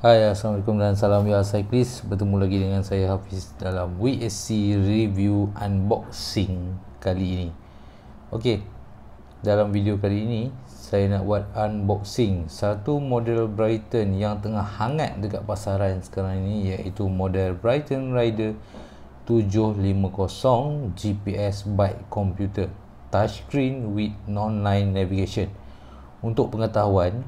Hai, Assalamualaikum dan salam ya cyclist. Bertemu lagi dengan saya Hafiz dalam WSC Review Unboxing kali ini. Okey, dalam video kali ini saya nak buat unboxing satu model Brighton yang tengah hangat dekat pasaran sekarang ini, iaitu model Brighton Rider 750 GPS bike computer touchscreen with online navigation. Untuk pengetahuan,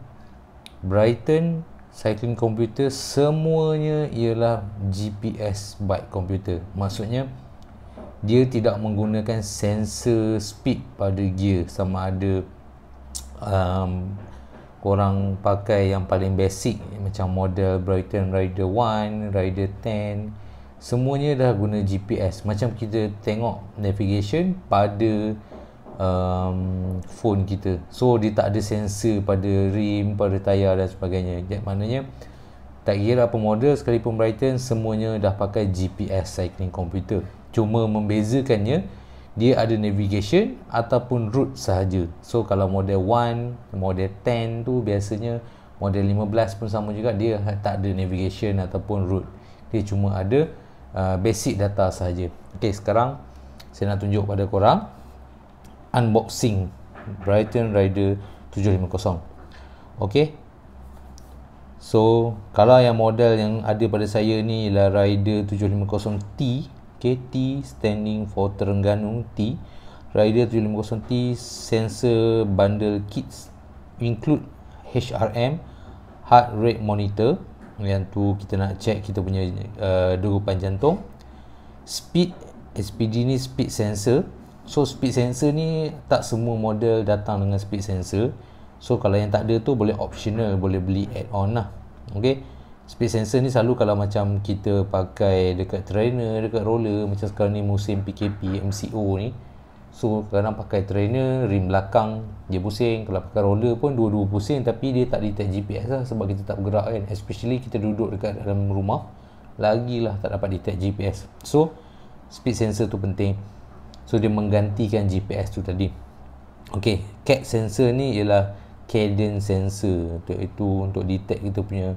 Brighton cycling computer semuanya ialah GPS bike computer. Maksudnya dia tidak menggunakan sensor speed pada gear, sama ada korang pakai yang paling basic macam model Brighton Rider 1, Rider 10, semuanya dah guna GPS. Macam kita tengok navigation pada phone kita, so dia tak ada sensor pada rim, pada tayar dan sebagainya. Jadi maknanya tak kira apa model sekalipun Brighton, semuanya dah pakai GPS cycling computer. Cuma membezakannya, dia ada navigation ataupun route sahaja. So kalau model 1, model 10 tu biasanya, model 15 pun sama juga, dia tak ada navigation ataupun route, dia cuma ada basic data sahaja. Okey, sekarang saya nak tunjuk pada korang unboxing Brighton Rider 750. Okey, so kalau yang model yang ada pada saya ni ialah Rider 750T. Okay, T standing for Terengganu T. Rider 750T sensor bundle kits include HRM, heart rate monitor, yang tu kita nak check kita punya degupan jantung. Speed, SPD ni speed sensor. So speed sensor ni tak semua model datang dengan speed sensor. So kalau yang tak ada tu boleh optional, boleh beli add-on lah. Okay, speed sensor ni selalu kalau macam kita pakai dekat trainer, dekat roller, macam sekarang ni musim PKP, MCO ni, so kadang pakai trainer, rim belakang dia pusing. Kalau pakai roller pun dua-dua pusing, tapi dia tak detect GPS lah, sebab kita tak bergerak kan. Especially kita duduk dekat dalam rumah, lagilah tak dapat detect GPS. So speed sensor tu penting. So dia menggantikan GPS tu tadi. Okey, CAC sensor ni ialah cadence sensor, iaitu untuk detect kita punya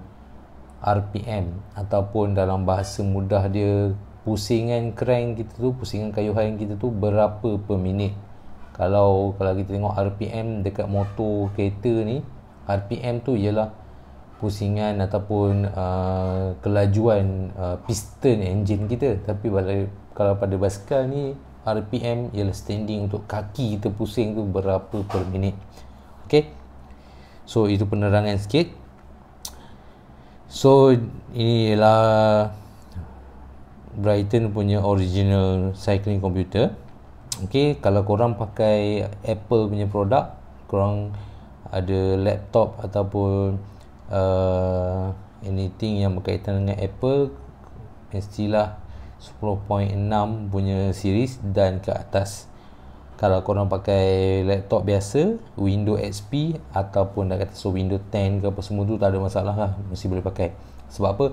RPM, ataupun dalam bahasa mudah dia pusingan crank kita tu, pusingan kayuhan kita tu berapa per minit. Kalau kita tengok RPM dekat motor kereta ni, RPM tu ialah pusingan ataupun kelajuan piston engine kita. Tapi kalau pada basikal ni, RPM ialah standing untuk kaki kita pusing tu berapa per minit. Okay, so itu penerangan sikit. So ini ialah Brighton punya original cycling computer. Okay, kalau korang pakai Apple punya produk, korang ada laptop ataupun anything yang berkaitan dengan Apple, mestilah 10.6 punya series dan ke atas. Kalau korang pakai laptop biasa, Windows XP ataupun dah kata Windows 10 ke apa semua tu, tak ada masalah lah, mesti boleh pakai. Sebab apa?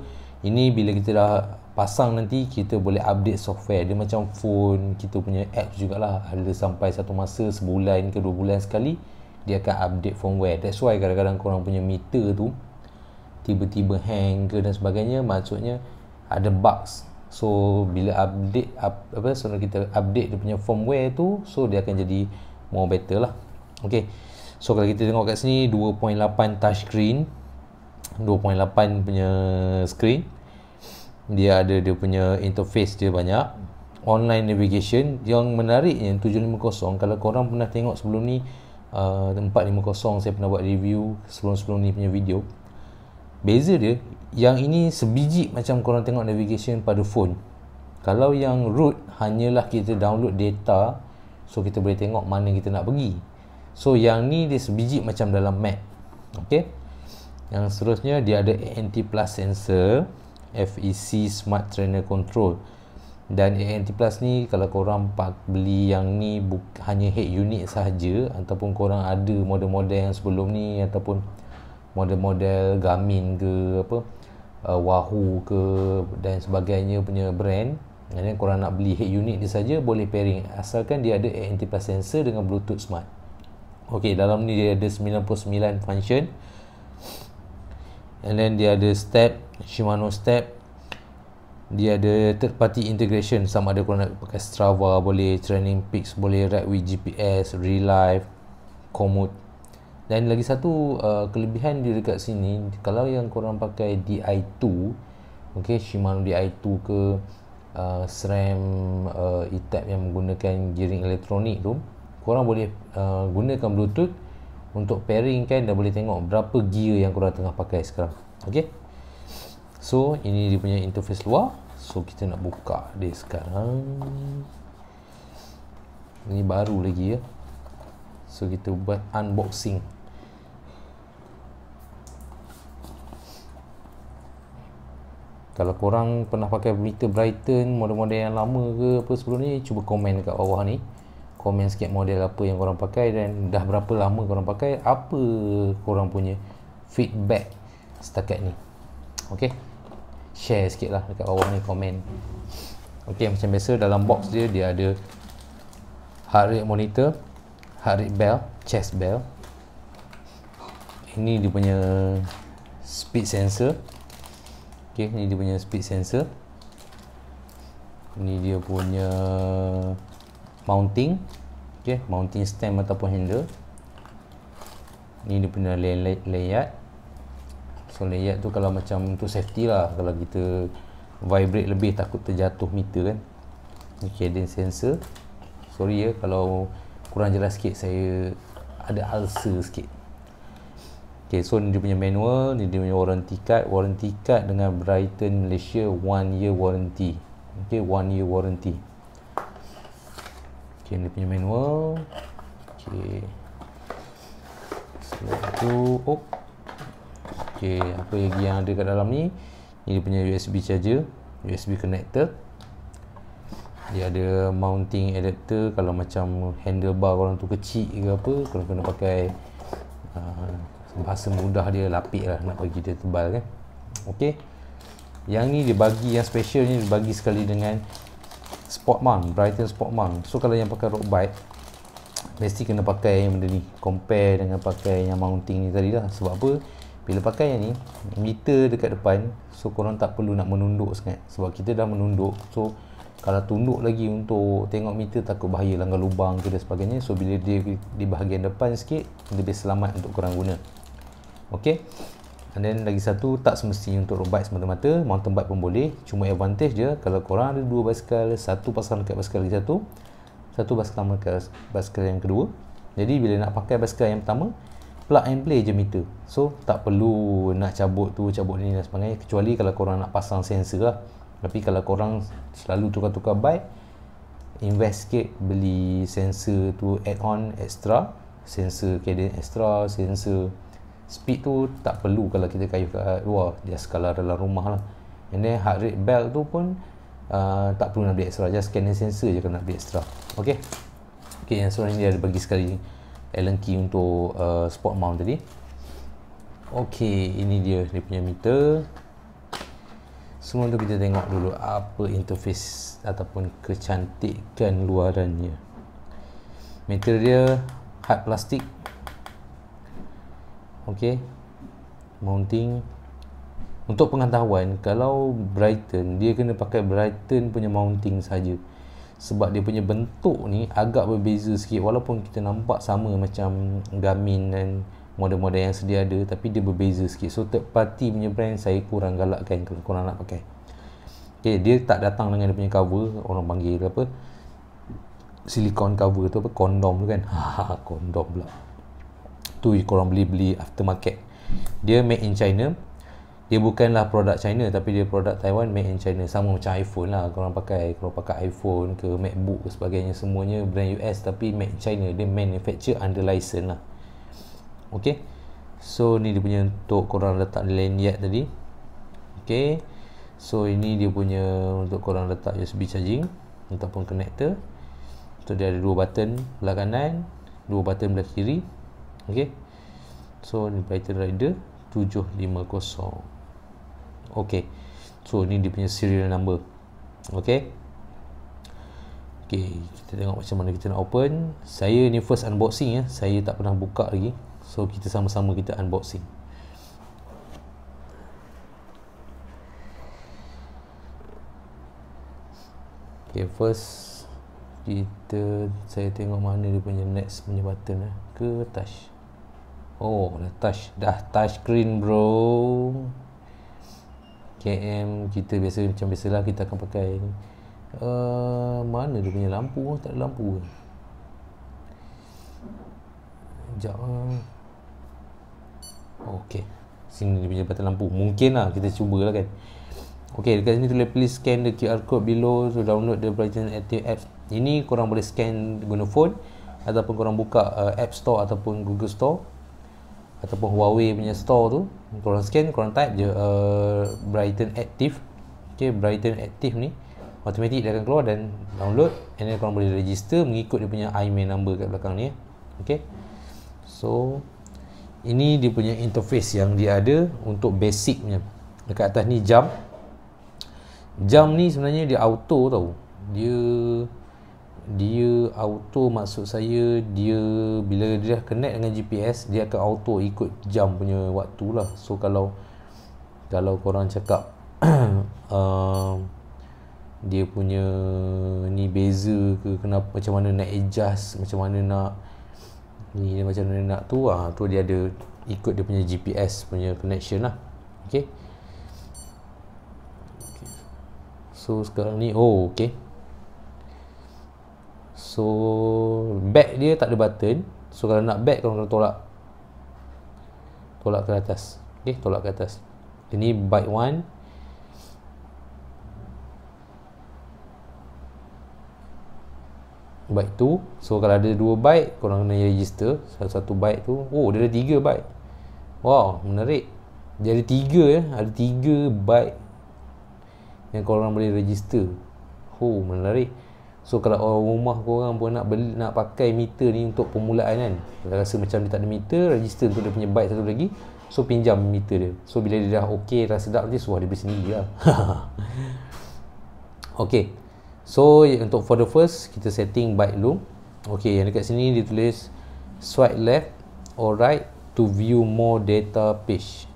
Ini bila kita dah pasang nanti, kita boleh update software. Dia macam phone, kita punya apps jugalah. Ada sampai satu masa, sebulan ke 2 bulan sekali, dia akan update firmware. That's why kadang-kadang korang punya meter tu tiba-tiba hang ke dan sebagainya, maksudnya ada bugs. So bila update kita update dia punya firmware tu, so dia akan jadi more better lah. Okay, so kalau kita tengok kat sini 2.8 touchscreen, 2.8 punya screen. Dia ada dia punya interface, dia banyak online navigation. Yang menariknya 750, kalau korang pernah tengok sebelum ni 450, saya pernah buat review sebelum ni punya video. Beza dia, yang ini sebiji macam korang tengok navigation pada phone. Kalau yang route hanyalah kita download data, so kita boleh tengok mana kita nak pergi. So yang ni dia sebiji macam dalam map. Okay, yang seterusnya dia ada ANT Plus sensor, FEC Smart Trainer Control. Dan ANT Plus ni kalau korang beli yang ni hanya head unit sahaja, ataupun korang ada model-model yang sebelum ni, ataupun model-model Garmin ke Wahoo ke dan sebagainya punya brand, dan korang nak beli head unit dia saja, boleh pairing asalkan dia ada ANT Plus sensor dengan Bluetooth Smart. Okey, dalam ni dia ada 99 function. And then dia ada step, Shimano step. Dia ada third party integration, sama ada korang nak pakai Strava boleh, Training Peaks boleh, Ride with GPS, Relive, Komoot. Dan lagi satu kelebihan dia dekat sini, kalau yang korang pakai Di2, okay, Shimano Di2 ke SRAM E-Tab yang menggunakan gearing elektronik tu, korang boleh gunakan Bluetooth untuk pairing kan, dan boleh tengok berapa gear yang korang tengah pakai sekarang. Okay, so ini dia punya interface luar. So kita nak buka dia sekarang. Ini baru lagi ya. So kita buat unboxing. Kalau korang pernah pakai meter Brighton model-model yang lama ke apa sebelum ni, cuba komen dekat bawah ni. Komen sikit model apa yang korang pakai dan dah berapa lama korang pakai, apa korang punya feedback setakat ni. Okay, share sikit lah dekat bawah ni, komen. Okay, macam biasa dalam box dia, dia ada heart rate monitor, heart rate bell, chest bell. Ini dia punya speed sensor. Okay, ni dia punya speed sensor. Ini dia punya mounting. Okay, mounting stem ataupun handle. Ni dia punya layout. So layout tu kalau macam untuk safety lah, kalau kita vibrate lebih takut terjatuh meter kan. Ni cadence sensor. Sorry ya kalau kurang jelas sikit, saya ada ulcer sikit. Okay, so ni dia punya manual, ni dia punya warranty card dengan Brighton Malaysia 1 year warranty. Okay, 1 year warranty. Okay, ni punya manual. Okay, selain tu okay, apa lagi yang ada kat dalam ni? Ni dia punya USB charger, USB connector. Dia ada mounting adapter, kalau macam handlebar korang tu kecil ke apa, korang kena pakai bahasa mudah dia lapik lah, nak bagi dia tebal kan. Ok, yang ni dia bagi, yang special ni dia bagi sekali dengan sport mount, Brighton sport mount. So kalau yang pakai road bike mesti kena pakai yang benda ni, compare dengan pakai yang mounting ni tadi lah. Sebab apa? Bila pakai yang ni, meter dekat depan, so korang tak perlu nak menunduk sangat. Sebab kita dah menunduk, so kalau tunduk lagi untuk tengok meter, takut bahaya langgar lubang ke dan sebagainya. So bila dia di bahagian depan sikit, lebih selamat untuk korang guna. Ok, and then lagi satu, tak semestinya untuk road bike semata-mata, mountain bike pun boleh. Cuma advantage dia, kalau korang ada dua basikal, satu pasang dekat basikal lagi satu pasang dekat basikal yang kedua. Jadi bila nak pakai basikal yang pertama, plug and play je meter. So tak perlu nak cabut tu, cabut ni dan sebagainya, kecuali kalau korang nak pasang sensor lah. Tapi kalau korang selalu tukar-tukar bike, invest sikit, beli sensor tu add-on extra, sensor cadence extra, sensor speed tu tak perlu kalau kita kayuh kat luar, just kalau dalam rumah lah. And then heart rate belt tu pun tak perlu nak beli extra, just cadence sensor je kalau nak beli extra. Ok, okay, yang seorang ni dia ada bagi sekali Allen key untuk sport mount tadi. Ok, ini dia punya meter. Semua tu kita tengok dulu apa interface ataupun kecantikan luarannya. Meter dia hard plastik. Ok, mounting. Untuk pengetahuan, kalau Brighton, dia kena pakai Brighton punya mounting saja. Sebab dia punya bentuk ni agak berbeza sikit. Walaupun kita nampak sama macam Garmin dan model-model yang sedia ada, tapi dia berbeza sikit. So third party punya brand saya kurang galakkan kalau korang nak pakai. Okay, dia tak datang dengan dia punya cover, orang panggil apa, silicone cover tu apa, kondom tu kan. Kondom pula tu korang beli aftermarket. Dia made in China. Dia bukanlah produk China, tapi dia produk Taiwan, made in China. Sama macam iPhone lah, korang pakai iPhone ke MacBook ke sebagainya, semuanya brand US tapi made in China. Dia manufacture under license lah. Ok, so ni dia punya untuk korang letak lanyard tadi. Ok, so ini dia punya untuk korang letak USB charging ataupun connector. So dia ada dua button belah kanan, dua button belah kiri. Ok, so ni Brighton Rider 750. Ok, so ni dia punya serial number. Ok, ok, kita tengok macam mana kita nak open. Saya ni first unboxing ya, saya tak pernah buka lagi. So kita sama-sama kita unboxing. Okay, first saya tengok mana dia punya next punya button ke touch. Oh, dah touch screen bro. KM kita macam biasalah kita akan pakai ni. Mana dia punya lampu? Tak ada lampu ke? Sekejap. Okay, sini dia punya button lampu. Mungkin lah, kita cubalah kan. Okay, dekat sini tulis please scan the QR code below to download the Brighton Active apps. Ini korang boleh scan guna phone, ataupun korang buka App Store ataupun Google Store ataupun Huawei punya store tu, korang scan, korang type je Brighton Active. Okay, Brighton Active ni automatic dia akan keluar dan download, and then korang boleh register mengikut dia punya IMEI number kat belakang ni. Okay, so ini dia punya interface yang dia ada untuk basic punya. Dekat atas ni jam ni sebenarnya dia auto tau. Dia auto, maksud saya dia bila dia dah connect dengan GPS, dia akan auto ikut jam punya waktu lah. So kalau korang cakap dia punya ni beza ke, kenapa, macam mana nak adjust, macam mana nak ni, macam mana nak tu, tu dia ada ikut dia punya GPS punya connection lah. Okay, so sekarang ni okay. So back dia tak ada button. So kalau nak back, korang kena tolak ke atas. Okay, tolak ke atas. Ini byte 1, byte 2. So kalau ada 2 byte, korang kena register satu byte tu. Dia ada 3 byte. Wow, menarik. Dia ada 3 ada 3 byte yang korang boleh register. Menarik. So kalau orang rumah korang pun nak pakai meter ni untuk permulaan kan, kalau rasa macam dia tak ada meter, register untuk dia punya byte satu lagi. So pinjam meter dia. So bila dia dah okay, dah sedap nanti, suruh dia beli sendiri lah. Okay, so untuk for the first, kita setting byte dulu. Okay, yang dekat sini dia tulis swipe left or right to view more data page.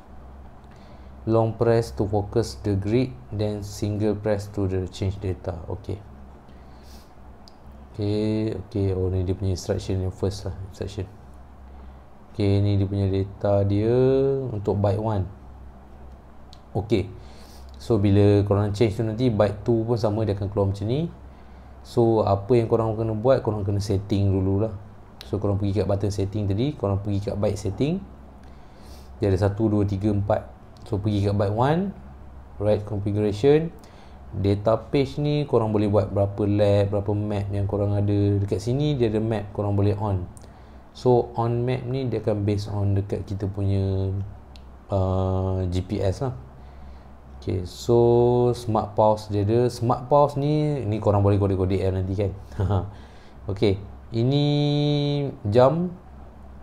Long press to focus the grid, then single press to the change data. Okay, ni dia punya instruction yang first lah, instruction. Okay, ni dia punya data dia untuk byte 1. Okay, so bila korang change tu nanti, byte 2 pun sama, dia akan keluar macam ni. So apa yang korang kena buat, korang kena setting dulu lah. So korang pergi kat button setting tadi, korang pergi kat byte setting. Dia ada 1, 2, 3, 4. So pergi kat byte 1, right configuration. Data page ni korang boleh buat berapa lab, berapa map yang korang ada. Dekat sini dia ada map, korang boleh on. So on map ni dia akan based on dekat kita punya GPS lah. Okay, so smart pause dia ada. Smart pause ni korang boleh kode-kode nanti kan. Okay, ini jam,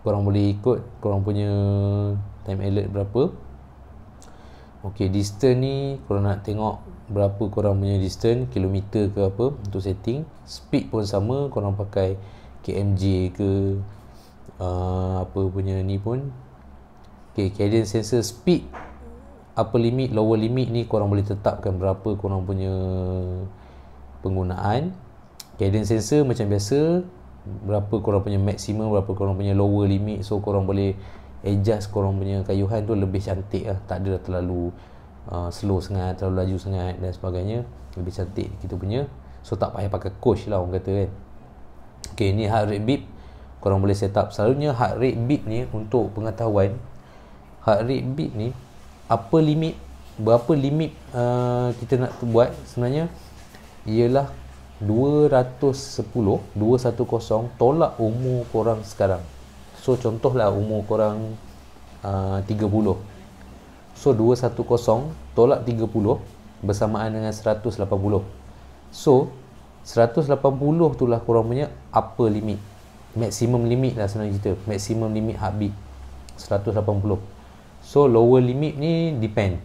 korang boleh ikut korang punya time alert berapa. Okay, distance ni korang nak tengok berapa korang punya distance, kilometer ke apa untuk setting. Speed pun sama, korang pakai kmj ke apa punya ni pun. Okay, cadence sensor speed, upper limit, lower limit ni korang boleh tetapkan berapa korang punya penggunaan. Cadence sensor macam biasa, berapa korang punya maximum, berapa korang punya lower limit. So korang boleh adjust korang punya kayuhan tu lebih cantik lah. Tak ada terlalu slow sangat, terlalu laju sangat dan sebagainya. Lebih cantik kita punya. So tak payah pakai coach lah orang kata kan. Okay, ni heart rate beep, korang boleh set up. Selalunya heart rate beep ni, untuk pengetahuan, heart rate beep ni upper limit, berapa limit kita nak buat sebenarnya ialah 210 tolak umur korang sekarang. So contohlah umur korang 30. So 210 tolak 30 bersamaan dengan 180. So 180 tu lah korang punya upper limit, maximum limit lah sebenarnya kita, maximum limit heartbeat 180. So lower limit ni depend.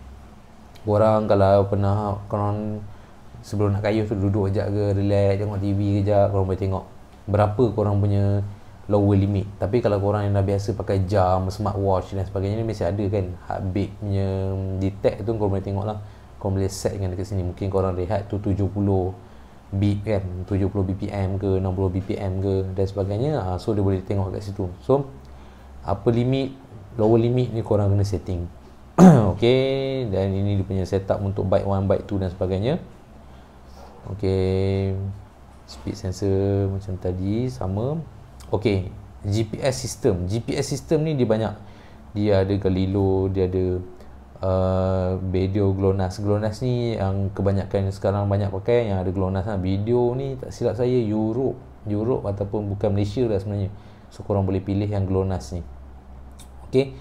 Korang kalau pernah, korang sebelum nak kayuh tu duduk sekejap ke, relax, tengok TV kejap, korang boleh tengok berapa korang punya lower limit. Tapi kalau korang yang dah biasa pakai jam, smartwatch dan sebagainya ni, mesti ada kan heartbeat punya detect tu, korang boleh tengok lah. Korang boleh set dengan dekat sini. Mungkin korang rehat tu 70, beat kan, 70 bpm ke 60 bpm ke dan sebagainya. So dia boleh tengok kat situ. So upper limit, lower limit ni korang kena setting. Okay, dan ini dia punya setup untuk byte 1, byte 2 dan sebagainya. Okay, speed sensor macam tadi sama. Okay, GPS system ni dia banyak. Dia ada Galileo, dia ada video GLONASS. GLONASS ni yang kebanyakan sekarang banyak pakai, yang ada GLONASS lah. Video ni tak silap saya Europe ataupun bukan Malaysia lah sebenarnya. So korang boleh pilih yang GLONASS ni. Okay,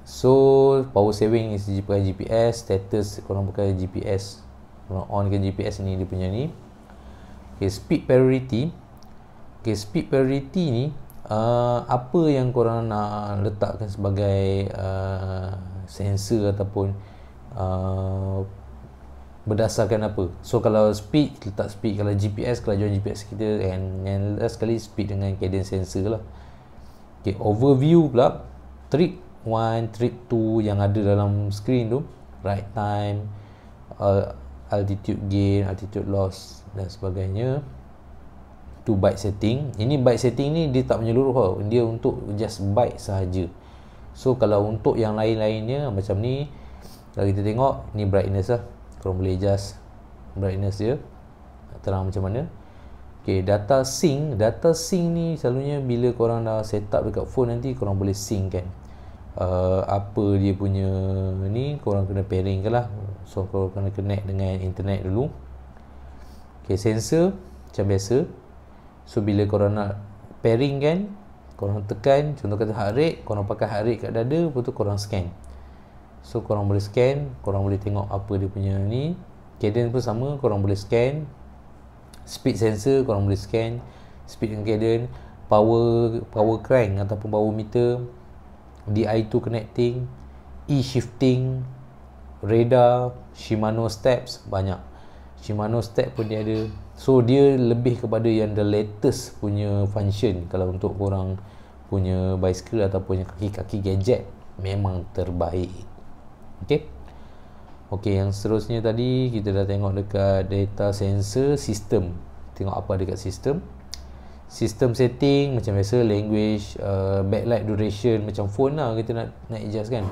so power saving is pakai GPS. Status korang pakai GPS, korang on kan GPS ni dia punya ni. Okay, speed priority. Okay, speed priority ni apa yang korang nak letakkan sebagai sensor ataupun berdasarkan apa. So kalau speed, letak speed. Kalau GPS, kelajuan GPS kita, and last sekali speed dengan cadence sensor lah. Okay, overview pula, trip 1, trip 2 yang ada dalam screen tu, right time, altitude gain, altitude loss dan sebagainya. Tu byte setting. Ini byte setting ni dia tak menyeluruh tau. Dia untuk just byte sahaja. So kalau untuk yang lain-lainnya macam ni, kalau kita tengok ni brightness lah, korang boleh adjust brightness dia terang macam mana. Okay, data sync ni selalunya bila korang dah set up dekat phone, nanti korang boleh sync kan. Apa dia punya ni, korang kena pairing kan lah. So korang kena connect dengan internet dulu. Okay, sensor macam biasa. So bila korang nak pairing kan, korang tekan, contoh kata heart rate, korang pakai heart rate kat dada, lepas tu korang scan. So korang boleh scan, korang boleh tengok apa dia punya ni. Cadence pun sama, korang boleh scan. Speed sensor korang boleh scan, speed dengan cadence. Power crank ataupun power meter, Di2 connecting, E-shifting, radar, Shimano steps, banyak. Shimano step pun dia ada. So dia lebih kepada yang the latest punya function. Kalau untuk korang punya bicycle ataupun yang kaki-kaki gadget, memang terbaik. Okay, yang seterusnya tadi kita dah tengok dekat data sensor system. Tengok apa ada dekat sistem. System setting macam biasa, language, backlight duration macam phone lah, kita nak adjust kan.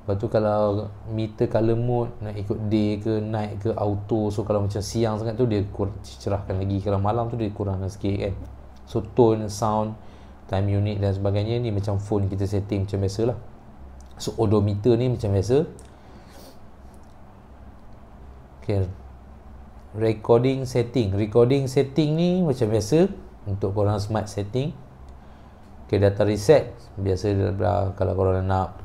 Lepas tu kalau meter color mode nak ikut day ke night ke auto. So kalau macam siang sangat tu dia cerahkan lagi, kalau malam tu dia kurangkan sikit kan. So tone, sound, time unit dan sebagainya ni macam phone kita setting macam biasa lah. So odometer ni macam biasa. Okay, recording setting ni macam biasa untuk korang smart setting. Okay, data reset biasa kalau korang nak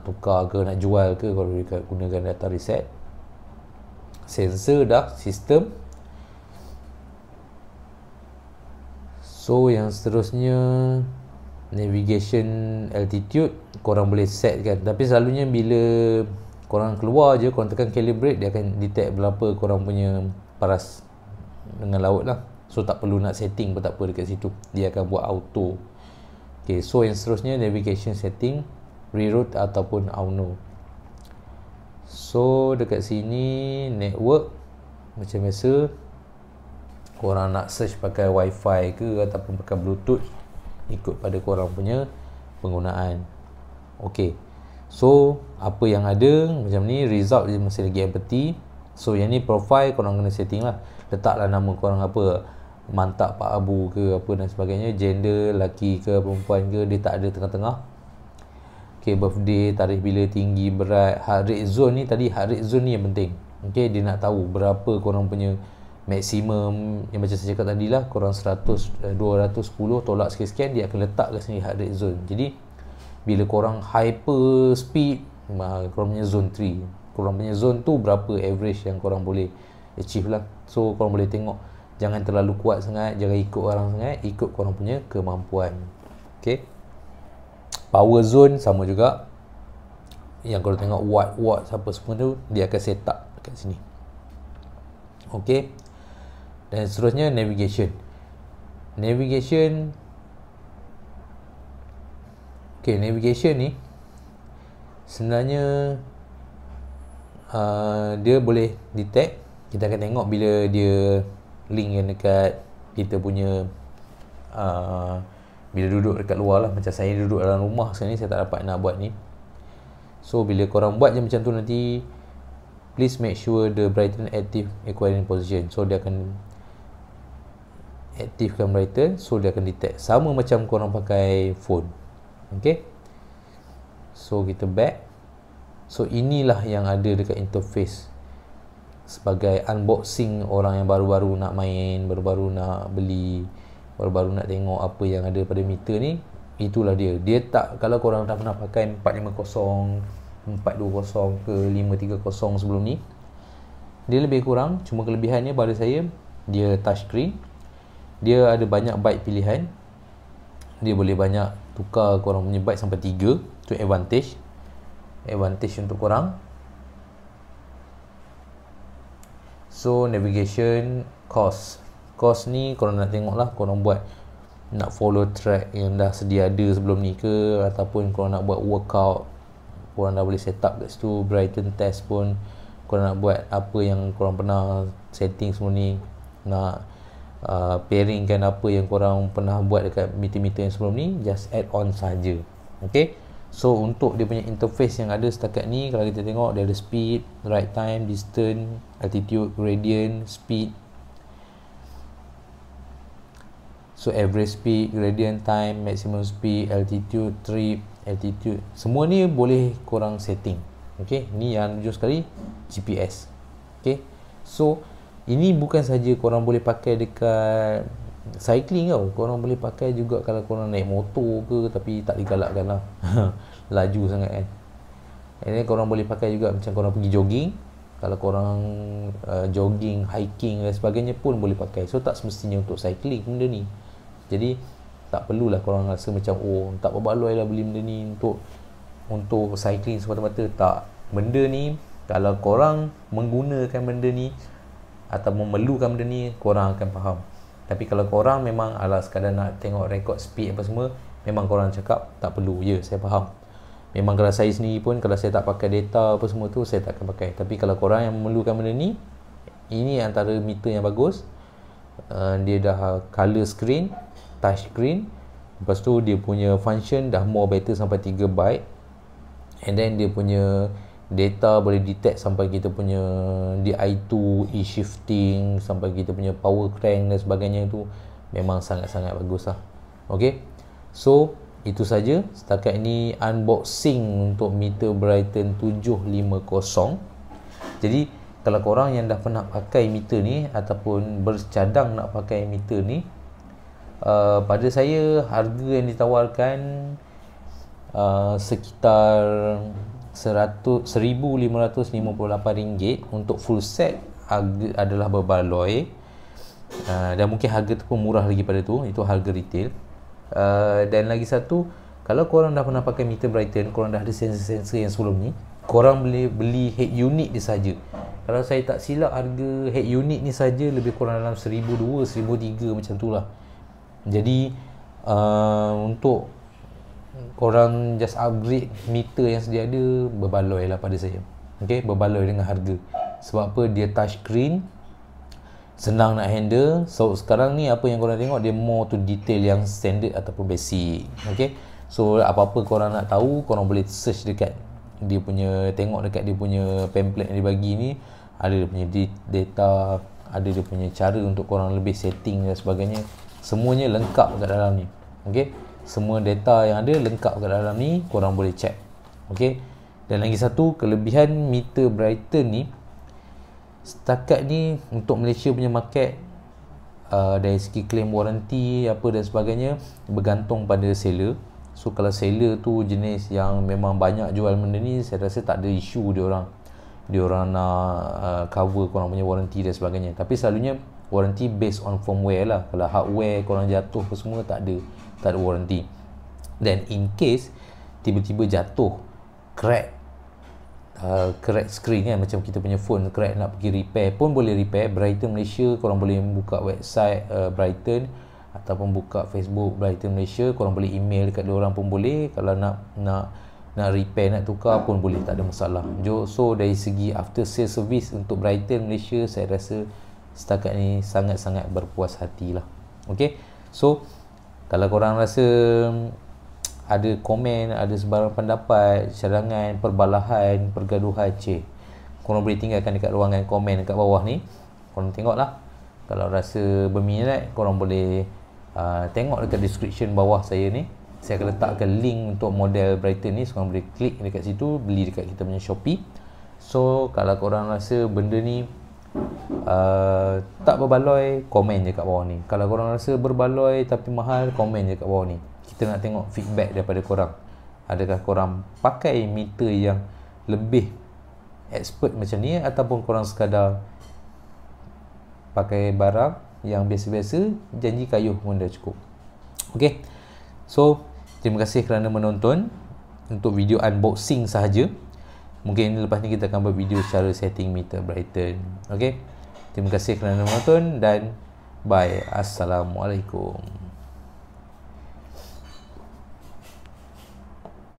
tukar ke, nak jual ke, korang boleh gunakan data reset. Sensor dah, sistem. So yang seterusnya navigation altitude korang boleh set kan, tapi selalunya bila korang keluar je, korang tekan calibrate, dia akan detect berapa korang punya paras dengan laut lah. So tak perlu nak setting pun tak apa dekat situ, dia akan buat auto. Okay, so yang seterusnya navigation setting, reroute ataupun auno. So dekat sini network macam biasa, korang nak search pakai wifi ke ataupun pakai bluetooth, ikut pada korang punya penggunaan. Okay, so apa yang ada macam ni, result dia masih lagi empty. So yang ni profile korang kena setting lah, letaklah nama korang apa, Mantak Pak Abu ke apa dan sebagainya, gender lelaki ke perempuan ke, dia tak ada tengah-tengah. Okay, birthday, tarikh bila, tinggi, berat, heart rate zone ni tadi, heart rate zone ni yang penting. Okay, dia nak tahu berapa korang punya maksimum, yang macam saya cakap tadi lah, korang 100, 210 tolak sekian-sekian, dia akan letak kat sini heart rate zone. Jadi bila korang hyper speed, korang punya zone 3, korang punya zone tu berapa average yang korang boleh achieve lah. So korang boleh tengok, jangan terlalu kuat sangat, jangan ikut orang sangat, ikut korang punya kemampuan. Okay, power zone sama juga, yang korang tengok watt apa semua tu, dia akan set up kat sini. Okay, dan seterusnya navigation. Okay, navigation ni sebenarnya dia boleh detect. Kita akan tengok bila dia link yang dekat kita punya bila duduk dekat luar lah. Macam saya duduk dalam rumah sekarang ni, saya tak dapat nak buat ni. So bila korang buat je macam tu nanti, please make sure the Brighten active acquiring position. So dia akan aktifkan Brighten, so dia akan detect sama macam korang pakai phone. Okay, so kita back. So inilah yang ada dekat interface sebagai unboxing orang yang baru-baru nak main, baru-baru nak beli, baru-baru nak tengok apa yang ada pada meter ni. Itulah dia. Dia tak, kalau korang dah pernah pakai 450, 420 ke 530 sebelum ni, dia lebih kurang. Cuma kelebihannya pada saya, dia touchscreen, dia ada banyak byte pilihan, dia boleh banyak tukar korang punya byte sampai 3. Itu advantage untuk korang. So navigation, cost ni korang nak tengok lah, korang buat nak follow track yang dah sedia ada sebelum ni ke, ataupun korang nak buat workout, korang dah boleh set up kat situ. Brighten test pun korang nak buat apa yang korang pernah setting sebelum ni, nak pairingkan apa yang korang pernah buat dekat meter-meter yang sebelum ni, just add on saja. Okay, so untuk dia punya interface yang ada setakat ni, kalau kita tengok dia ada speed, right time, distance, altitude, gradient, speed. So average speed, gradient time, maximum speed, altitude, trip, altitude, semua ni boleh korang setting. Okay, ni yang jujur sekali GPS. Okay, so ini bukan saja korang boleh pakai dekat cycling tau, korang boleh pakai juga kalau korang naik motor ke, tapi tak digalakkan lah laju sangat kan. And then korang boleh pakai juga macam korang pergi jogging, kalau korang jogging, hiking dan sebagainya pun boleh pakai. So tak semestinya untuk cycling benda ni. Jadi tak perlulah korang rasa macam tak berbaloi lah beli benda ni untuk cycling semata-mata. Tak, benda ni kalau korang menggunakan benda ni atau memerlukan benda ni, korang akan faham. Tapi kalau korang memang ala sekadar nak tengok rekod speed apa semua, memang korang cakap tak perlu. Ya, saya faham. Memang kalau saya sendiri pun, kalau saya tak pakai data apa semua tu, saya tak akan pakai. Tapi kalau korang yang memerlukan benda ni, ini antara meter yang bagus. Dia dah color screen, touch screen, lepas tu dia punya function dah more better sampai 3 byte, and then dia punya data boleh detect sampai kita punya DI2, e-shifting, sampai kita punya power crank dan sebagainya. Tu memang sangat-sangat bagus lah. Ok, so itu saja setakat ini unboxing untuk meter Brighten 750. Jadi kalau korang yang dah pernah pakai meter ni ataupun bercadang nak pakai meter ni, pada saya harga yang ditawarkan sekitar RM1,558 untuk full set. Harga adalah berbaloi, dan mungkin harga tu pun murah lagi pada tu, itu harga retail. Dan lagi satu, kalau korang dah pernah pakai meter Brighten, korang dah ada sensor-sensor yang sebelum ni, korang boleh beli head unit dia saja. Kalau saya tak silap, harga head unit ni saja lebih kurang dalam RM1,200, RM1,300 macam tu lah. Jadi untuk korang just upgrade meter yang sedia ada, berbaloi lah pada saya. Okay, berbaloi dengan harga. Sebab apa? Dia touch screen, senang nak handle. So sekarang ni apa yang korang tengok, dia more to detail yang standard ataupun basic. Okay, so apa-apa korang nak tahu, korang boleh search dekat dia punya, tengok dekat dia punya pamphlet yang dia bagi ni, ada dia punya data, ada dia punya cara untuk korang lebih setting dan sebagainya. Semuanya lengkap kat dalam ni. Okay, semua data yang ada lengkap kat dalam ni, korang boleh check. Okay, dan lagi satu kelebihan meter Brighten ni, setakat ni untuk Malaysia punya market, dari segi claim warranty apa dan sebagainya, bergantung pada seller. So kalau seller tu jenis yang memang banyak jual benda ni, saya rasa tak ada isu dia orang nak cover korang punya warranty dan sebagainya. Tapi selalunya warranty based on firmware lah. Kalau hardware korang jatuh apa semua, tak ada warranty. Dan in case tiba-tiba jatuh, crack screen kan, macam kita punya phone crack, nak pergi repair pun boleh repair. Brighten Malaysia, korang boleh buka website Brighten ataupun buka Facebook Brighten Malaysia, korang boleh email dekat diorang pun boleh. Kalau nak repair, nak tukar pun boleh, tak ada masalah. So dari segi after sales service untuk Brighten Malaysia, saya rasa setakat ni sangat-sangat berpuas hatilah. Okay, so kalau korang rasa ada komen, ada sebarang pendapat, cadangan, perbalahan, pergaduhan, korang boleh tinggalkan dekat ruangan komen dekat bawah ni. Korang tengoklah. Kalau rasa berminat, korang boleh tengok dekat description bawah saya ni. Saya akan letakkan link untuk model Brighton ni, so korang boleh klik dekat situ, beli dekat kita punya Shopee. So kalau korang rasa benda ni tak berbaloi, komen je kat bawah ni. Kalau korang rasa berbaloi tapi mahal, komen je kat bawah ni. Kita nak tengok feedback daripada korang. Adakah korang pakai meter yang lebih expert macam ni, ataupun korang sekadar pakai barang yang biasa-biasa, janji kayuh pun dah cukup. Okay, so terima kasih kerana menonton untuk video unboxing sahaja. Mungkin lepas ni kita akan buat video cara setting meter Brighton. Okay, terima kasih kerana menonton dan bye. Assalamualaikum.